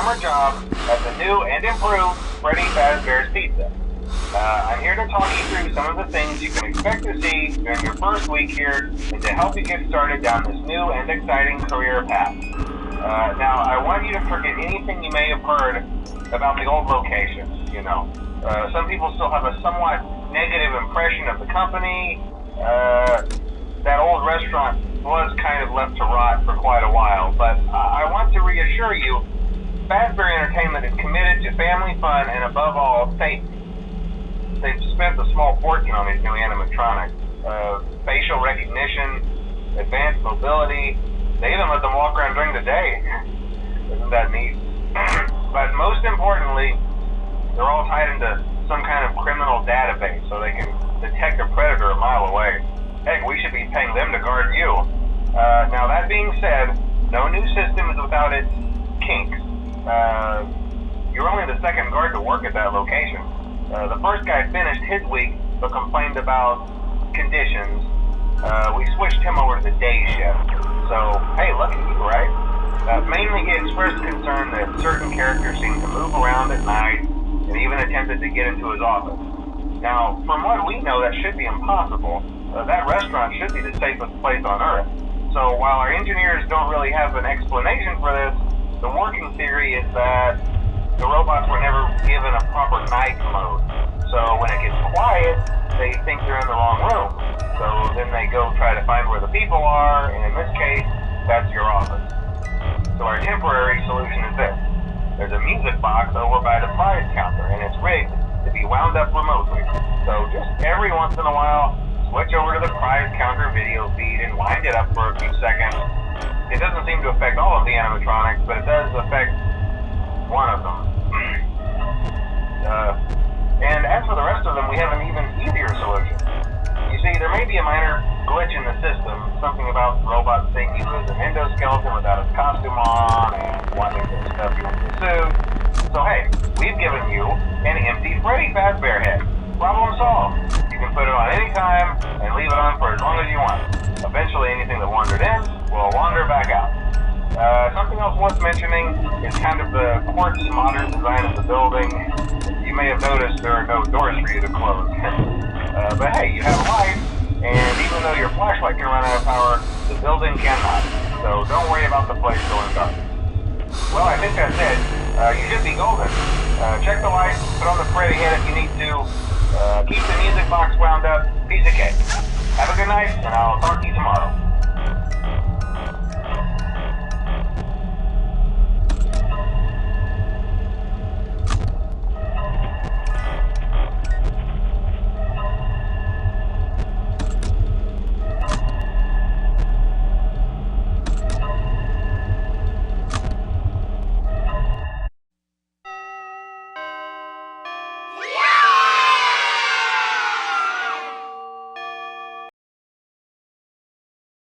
summer job at the new and improved Freddy Fazbear's Pizza. I'm here to talk you through some of the things you can expect to see during your first week here and to help you get started down this new and exciting career path. Now, I want you to forget anything you may have heard about the old location. Some people still have a somewhat negative impression of the company. That old restaurant was kind of left to rot for quite a while, but I want to reassure you, Fazbear Entertainment is committed to family fun and above all, safety. They've spent a small fortune on these new animatronics. Facial recognition, advanced mobility, they even let them walk around during the day. Isn't that neat? But most importantly, they're all tied into some kind of criminal database so they can detect a predator a mile away. Heck, we should be paying them to guard you. Now that being said, no new system is without its kinks. You're only the second guard to work at that location. The first guy finished his week but complained about conditions. We switched him over to the day shift. So, hey, lucky you, right? Mainly he expressed concern that certain characters seemed to move around at night and even attempted to get into his office. Now, from what we know, that should be impossible. That restaurant should be the safest place on Earth. So while our engineers don't really have an explanation for this, the working theory is that the robots were never given a proper night mode. So when it gets quiet, they think they're in the wrong room. So then they go try to find where the people are, and in this case, that's your office. So our temporary solution is this. There's a music box over by the prize counter, and it's rigged to be wound up remotely. So just every once in a while, switch over to the prize counter video feed and wind it up for a few seconds. It doesn't seem to affect all of the animatronics, but it does affect one of them. And as for the rest of them, we have an even easier solution. You see, there may be a minor glitch in the system, something about robots seeing you as an endoskeleton without its costume on and wanting to stuff you into a suit. So hey, we've given you an empty Freddy Fazbear head. Problem solved. You can put it on any time and leave it on for as long as you want. Eventually anything that wandered in will wander back out. Something else worth mentioning is kind of the quartz modern design of the building. You may have noticed there are no doors for you to close. But hey, you have a light, and even though your flashlight can run out of power, the building cannot. So don't worry about the place going dark. Well, I think that's it. You should be golden. Check the lights, put on the Freddy head if you need to. Keep the music box wound up. Piece of cake. Have a good night, and I'll talk to you tomorrow.